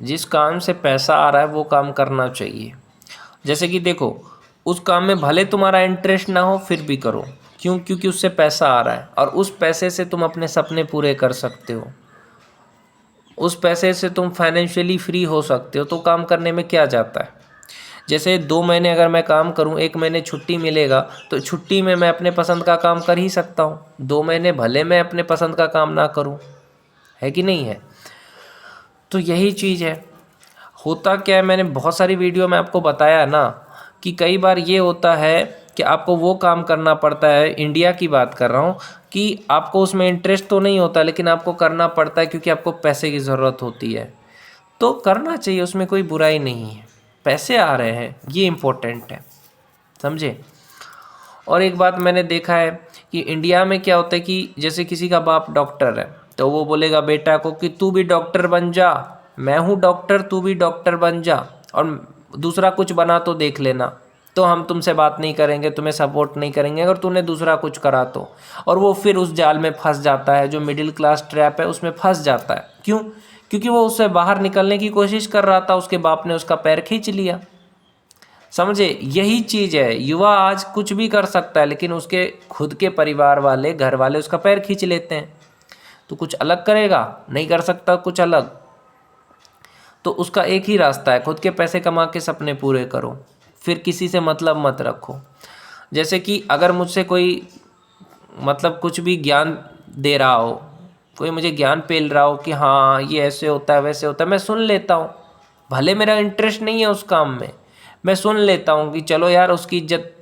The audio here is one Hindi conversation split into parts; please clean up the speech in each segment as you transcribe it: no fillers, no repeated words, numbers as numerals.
जिस काम से पैसा आ रहा है वो काम करना चाहिए। जैसे कि देखो, उस काम में भले तुम्हारा इंटरेस्ट ना हो फिर भी करो। क्यों? क्योंकि उससे पैसा आ रहा है और उस पैसे से तुम अपने सपने पूरे कर सकते हो, उस पैसे से तुम फाइनेंशियली फ्री हो सकते हो। तो काम करने में क्या जाता है? जैसे 2 महीने अगर मैं काम करूं, 1 महीने छुट्टी मिलेगा, तो छुट्टी में मैं अपने पसंद का काम कर ही सकता हूं। 2 महीने भले मैं अपने पसंद का काम ना करूं, है कि नहीं है? तो यही चीज़ है। होता क्या है, मैंने बहुत सारी वीडियो में आपको बताया ना कि कई बार ये होता है कि आपको वो काम करना पड़ता है, इंडिया की बात कर रहा हूँ, कि आपको उसमें इंटरेस्ट तो नहीं होता लेकिन आपको करना पड़ता है क्योंकि आपको पैसे की ज़रूरत होती है। तो करना चाहिए, उसमें कोई बुराई नहीं है। पैसे आ रहे हैं, ये इम्पोर्टेंट है, समझे? और एक बात मैंने देखा है कि इंडिया में क्या होता है कि जैसे किसी का बाप डॉक्टर है तो वो बोलेगा बेटा को कि तू भी डॉक्टर बन जा, मैं हूँ डॉक्टर, तू भी डॉक्टर बन जा, और दूसरा कुछ बना तो देख लेना, तो हम तुमसे बात नहीं करेंगे, तुम्हें सपोर्ट नहीं करेंगे अगर तूने दूसरा कुछ करा तो। और वो फिर उस जाल में फंस जाता है, जो मिडिल क्लास ट्रैप है उसमें फंस जाता है। क्यों? क्योंकि वो उससे बाहर निकलने की कोशिश कर रहा था, उसके बाप ने उसका पैर खींच लिया। समझे? यही चीज़ है, युवा आज कुछ भी कर सकता है लेकिन उसके खुद के परिवार वाले, घर वाले उसका पैर खींच लेते हैं। तो कुछ अलग करेगा? नहीं कर सकता कुछ अलग। तो उसका एक ही रास्ता है, खुद के पैसे कमा के सपने पूरे करो, फिर किसी से मतलब मत रखो। जैसे कि अगर मुझसे कोई मतलब कुछ भी ज्ञान दे रहा हो, कोई मुझे ज्ञान पेल रहा हो कि हाँ ये ऐसे होता है वैसे होता है, मैं सुन लेता हूँ। भले मेरा इंटरेस्ट नहीं है उस काम में, मैं सुन लेता हूँ कि चलो यार उसकी इज्जत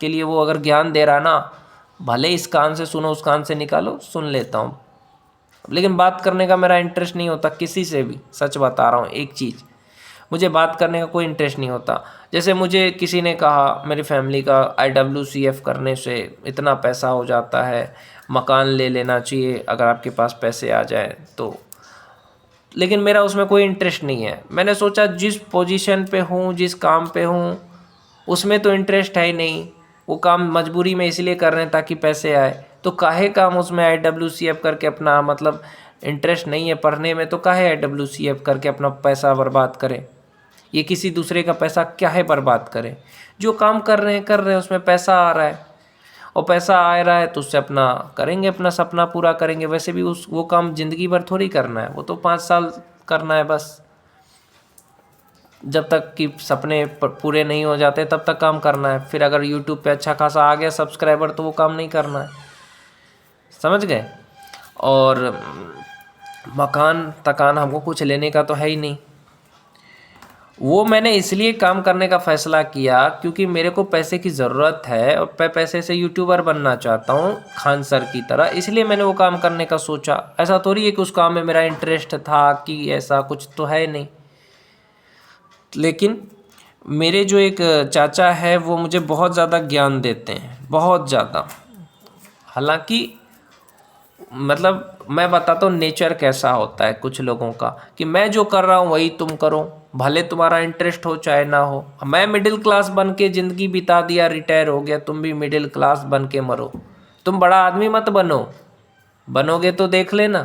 के लिए वो अगर ज्ञान दे रहा ना, भले इस कान से सुनो उस कान से निकालो, सुन लेता हूँ। लेकिन बात करने का मेरा इंटरेस्ट नहीं होता किसी से भी, सच बता रहा हूँ। एक चीज़, मुझे बात करने का कोई इंटरेस्ट नहीं होता। जैसे मुझे किसी ने कहा मेरी फैमिली का IWCF करने से इतना पैसा हो जाता है, मकान ले लेना चाहिए अगर आपके पास पैसे आ जाए तो, लेकिन मेरा उसमें कोई इंटरेस्ट नहीं है। मैंने सोचा जिस पोजीशन पे हूँ, जिस काम पे हूँ, उसमें तो इंटरेस्ट है ही नहीं। वो काम मजबूरी में इसलिए कर रहे हैं ताकि पैसे आए, तो काहे काम उसमें IWCF करके अपना मतलब इंटरेस्ट नहीं है पढ़ने में, तो काहे IWCF करके अपना पैसा बर्बाद करें? ये किसी दूसरे का पैसा क्या है बर्बाद करें? जो काम कर रहे हैं उसमें पैसा आ रहा है, और पैसा आ रहा है तो उससे अपना करेंगे, अपना सपना पूरा करेंगे। वैसे भी वो काम ज़िंदगी भर थोड़ी करना है, वो तो 5 साल करना है बस। जब तक कि सपने पूरे नहीं हो जाते तब तक काम करना है। फिर अगर यूट्यूब पे अच्छा खासा आ गया सब्सक्राइबर तो वो काम नहीं करना है, समझ गए? और मकान तकान हमको कुछ लेने का तो है ही नहीं। वो मैंने इसलिए काम करने का फ़ैसला किया क्योंकि मेरे को पैसे की ज़रूरत है और मैं पैसे से यूट्यूबर बनना चाहता हूँ खान सर की तरह, इसलिए मैंने वो काम करने का सोचा। ऐसा थोड़ी है कि उस काम में मेरा इंटरेस्ट था, कि ऐसा कुछ तो है नहीं। लेकिन मेरे जो एक चाचा है वो मुझे बहुत ज़्यादा ज्ञान देते हैं, बहुत ज़्यादा। हालांकि मतलब मैं बताता हूँ नेचर कैसा होता है कुछ लोगों का, कि मैं जो कर रहा हूँ वही तुम करो, भले तुम्हारा इंटरेस्ट हो चाहे ना हो। मैं मिडिल क्लास बन के ज़िंदगी बिता दिया, रिटायर हो गया, तुम भी मिडिल क्लास बन के मरो। तुम बड़ा आदमी मत बनो, बनोगे तो देख लेना।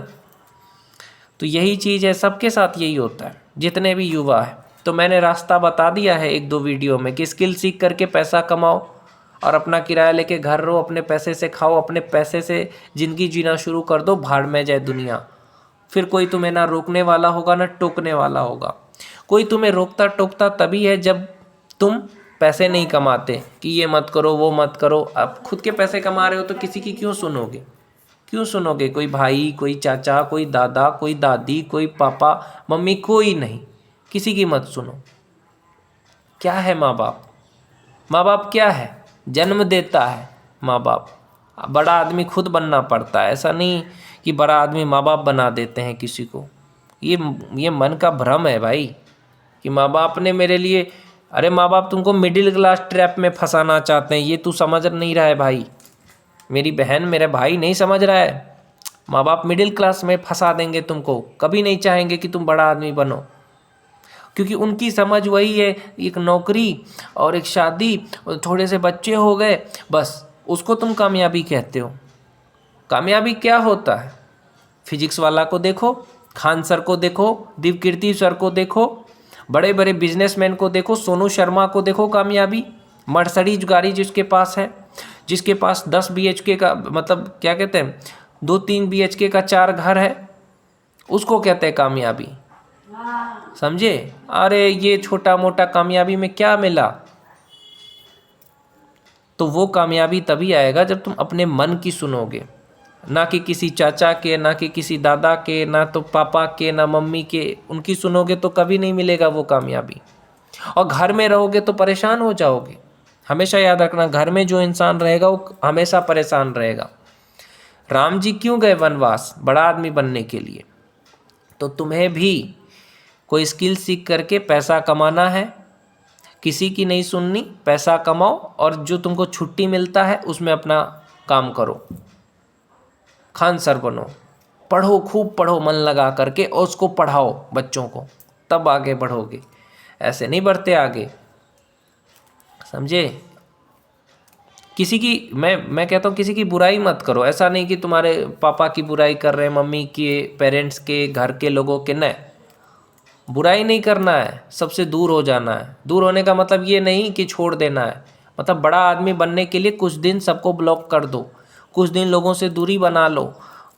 तो यही चीज़ है, सबके साथ यही होता है जितने भी युवा है। तो मैंने रास्ता बता दिया है 1-2 वीडियो में कि स्किल सीख करके पैसा कमाओ और अपना किराया लेके घर रहो, अपने पैसे से खाओ, अपने पैसे से ज़िंदगी जीना शुरू कर दो, भाड़ में जाए दुनिया। फिर कोई तुम्हें ना रोकने वाला होगा ना टोकने वाला होगा। कोई तुम्हें रोकता टोकता तभी है जब तुम पैसे नहीं कमाते, कि ये मत करो वो मत करो। अब खुद के पैसे कमा रहे हो तो किसी की क्यों सुनोगे? क्यों सुनोगे? कोई भाई, कोई चाचा, कोई दादा, कोई दादी, कोई पापा मम्मी, कोई नहीं, किसी की मत सुनो। क्या है माँ बाप? माँ बाप क्या है? जन्म देता है माँ बाप। बड़ा आदमी खुद बनना पड़ता है, ऐसा नहीं कि बड़ा आदमी माँ बाप बना देते हैं किसी को। ये मन का भ्रम है भाई, कि माँ बाप ने मेरे लिए, अरे माँ बाप तुमको मिडिल क्लास ट्रैप में फंसाना चाहते हैं, ये तू समझ नहीं रहा है भाई। मेरी बहन, मेरे भाई नहीं समझ रहा है। माँ बाप मिडिल क्लास में फंसा देंगे तुमको, कभी नहीं चाहेंगे कि तुम बड़ा आदमी बनो, क्योंकि उनकी समझ वही है, एक नौकरी और एक शादी और थोड़े से बच्चे हो गए, बस उसको तुम कामयाबी कहते हो। कामयाबी क्या होता है? फिजिक्स वाला को देखो, खान सर को देखो, दिवकीर्ति सर को देखो, बड़े बड़े बिजनेसमैन को देखो, सोनू शर्मा को देखो, कामयाबी, मर्सिडीज गाड़ी जिसके पास है, जिसके पास 10 BHK का, मतलब क्या कहते हैं, 2-3 BHK का 4 घर है, उसको कहते हैं कामयाबी। समझे? अरे ये छोटा मोटा कामयाबी में क्या मिला? तो वो कामयाबी तभी आएगा जब तुम अपने मन की सुनोगे, ना कि किसी चाचा के, ना कि किसी दादा के, ना तो पापा के, ना मम्मी के। उनकी सुनोगे तो कभी नहीं मिलेगा वो कामयाबी। और घर में रहोगे तो परेशान हो जाओगे। हमेशा याद रखना, घर में जो इंसान रहेगा वो हमेशा परेशान रहेगा। राम जी क्यों गए वनवास? बड़ा आदमी बनने के लिए। तो तुम्हें भी कोई स्किल सीख करके पैसा कमाना है, किसी की नहीं सुननी, पैसा कमाओ और जो तुमको छुट्टी मिलता है उसमें अपना काम करो। खान सर बनो, पढ़ो, खूब पढ़ो मन लगा करके, और उसको पढ़ाओ बच्चों को, तब आगे बढ़ोगे। ऐसे नहीं बढ़ते आगे, समझे? किसी की मैं कहता हूँ किसी की बुराई मत करो। ऐसा नहीं कि तुम्हारे पापा की बुराई कर रहे हैं, मम्मी के, पेरेंट्स के, घर के लोगों के, नहीं, बुराई नहीं करना है, सबसे दूर हो जाना है। दूर होने का मतलब ये नहीं कि छोड़ देना है, मतलब बड़ा आदमी बनने के लिए कुछ दिन सबको ब्लॉक कर दो, कुछ दिन लोगों से दूरी बना लो,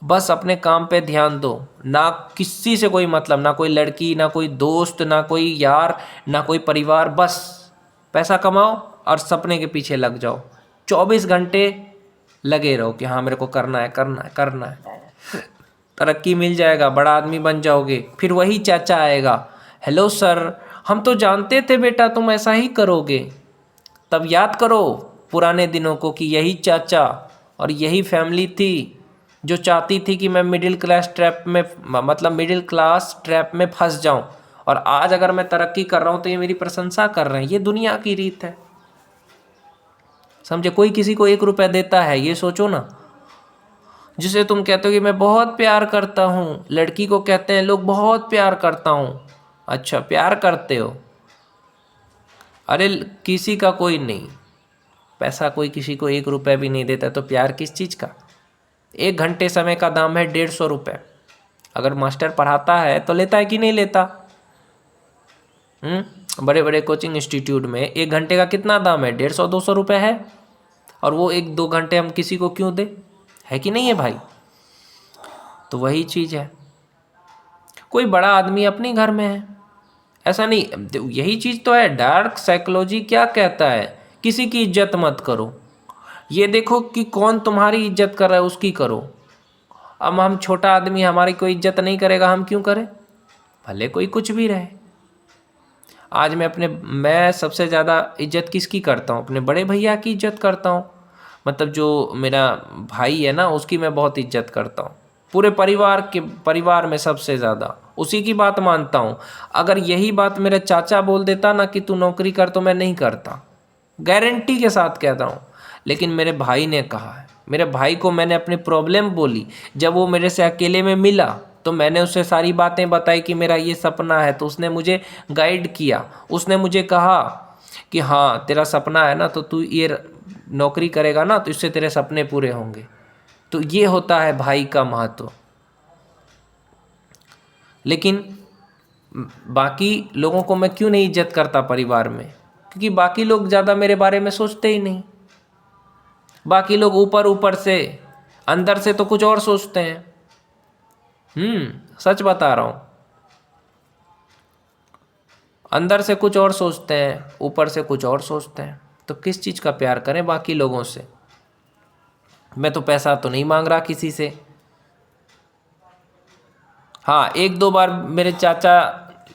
बस अपने काम पे ध्यान दो। ना किसी से कोई मतलब, ना कोई लड़की, ना कोई दोस्त, ना कोई यार, ना कोई परिवार, बस पैसा कमाओ और सपने के पीछे लग जाओ। 24 घंटे लगे रहो कि हाँ मेरे को करना है, करना है, करना है। तरक्की मिल जाएगा, बड़ा आदमी बन जाओगे। फिर वही चाचा आएगा, हेलो सर, हम तो जानते थे बेटा तुम ऐसा ही करोगे। तब याद करो पुराने दिनों को कि यही चाचा और यही फैमिली थी जो चाहती थी कि मैं मिडिल क्लास ट्रैप में, मतलब मिडिल क्लास ट्रैप में फंस जाऊं। और आज अगर मैं तरक्की कर रहा हूं तो ये मेरी प्रशंसा कर रहे हैं। ये दुनिया की रीत है, समझे? कोई किसी को 1 रुपया देता है, ये सोचो ना। जिसे तुम कहते हो कि मैं बहुत प्यार करता हूँ, लड़की को कहते हैं लोग बहुत प्यार करता हूँ। अच्छा, प्यार करते हो? अरे किसी का कोई नहीं, पैसा कोई किसी को 1 रुपया भी नहीं देता, तो प्यार किस चीज़ का? 1 घंटे समय का दाम है 150 रुपये। अगर मास्टर पढ़ाता है तो लेता है कि नहीं लेता? बड़े बड़े कोचिंग इंस्टीट्यूट में 1 घंटे का कितना दाम है? 150-200 रुपये है। और वो 1-2 घंटे हम किसी को क्यों दे? है कि नहीं है भाई? तो वही चीज़ है, कोई बड़ा आदमी अपने घर में है, ऐसा नहीं। यही चीज़ तो है, डार्क साइकोलॉजी क्या कहता है, किसी की इज्जत मत करो। ये देखो कि कौन तुम्हारी इज्जत कर रहा है, उसकी करो। अब हम छोटा आदमी, हमारी कोई इज्जत नहीं करेगा, हम क्यों करें? भले कोई कुछ भी रहे। आज मैं सबसे ज़्यादा इज्जत किसकी करता हूँ? अपने बड़े भैया की इज्जत करता हूँ। मतलब जो मेरा भाई है ना, उसकी मैं बहुत इज्जत करता हूँ। पूरे परिवार में सबसे ज़्यादा उसी की बात मानता हूँ। अगर यही बात मेरा चाचा बोल देता ना कि तू नौकरी कर, तो मैं नहीं करता, गारंटी के साथ कहता हूँ। लेकिन मेरे भाई ने कहा है, मेरे भाई को मैंने अपनी प्रॉब्लम बोली, जब वो मेरे से अकेले में मिला तो मैंने उससे सारी बातें बताई कि मेरा ये सपना है, तो उसने मुझे गाइड किया। उसने मुझे कहा कि हाँ तेरा सपना है ना, तो तू ये नौकरी करेगा ना, तो इससे तेरे सपने पूरे होंगे। तो ये होता है भाई का महत्व। लेकिन बाकी लोगों को मैं क्यों नहीं इज्जत करता परिवार में? क्योंकि बाकी लोग ज़्यादा मेरे बारे में सोचते ही नहीं। बाकी लोग ऊपर ऊपर से, अंदर से तो कुछ और सोचते हैं। सच बता रहा हूँ, अंदर से कुछ और सोचते हैं, ऊपर से कुछ और सोचते हैं। तो किस चीज़ का प्यार करें बाकी लोगों से? मैं तो पैसा तो नहीं मांग रहा किसी से। हाँ, 1-2 बार मेरे चाचा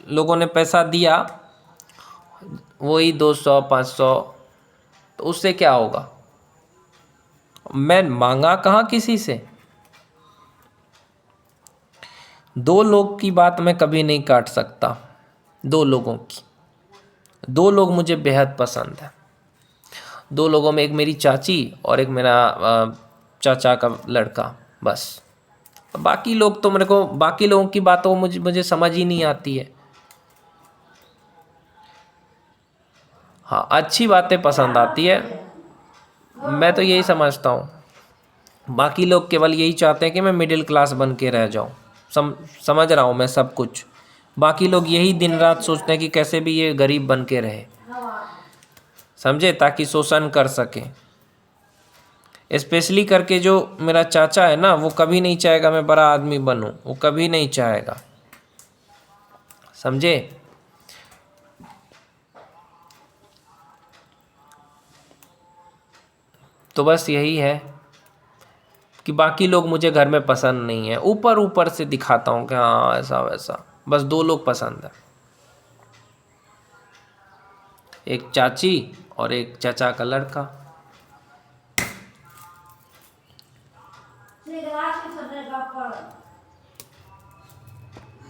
लोगों ने पैसा दिया, वही 200-500, तो उससे क्या होगा? मैं मांगा कहाँ किसी से। 2 लोग की बात मैं कभी नहीं काट सकता, 2 लोगों की। 2 लोग मुझे बेहद पसंद है। 2 लोगों में एक मेरी चाची और एक मेरा चाचा का लड़का, बस। बाकी लोग तो मेरे को, बाकी लोगों की बातों मुझे समझ ही नहीं आती है। हाँ, अच्छी बातें पसंद आती है, मैं तो यही समझता हूँ। बाकी लोग केवल यही चाहते हैं कि मैं मिडिल क्लास बन के रह जाऊँ। समझ रहा हूँ मैं सब कुछ। बाकी लोग यही दिन रात सोचते हैं कि कैसे भी ये गरीब बन के रहे, समझे, ताकि शोषण कर सके। स्पेशली करके जो मेरा चाचा है ना, वो कभी नहीं चाहेगा मैं बड़ा आदमी बनूं, वो कभी नहीं चाहेगा, समझे। तो बस यही है कि बाकी लोग मुझे घर में पसंद नहीं है, ऊपर ऊपर से दिखाता हूँ कि हाँ ऐसा वैसा। बस 2 लोग पसंद है, एक चाची और एक चाचा का लड़का।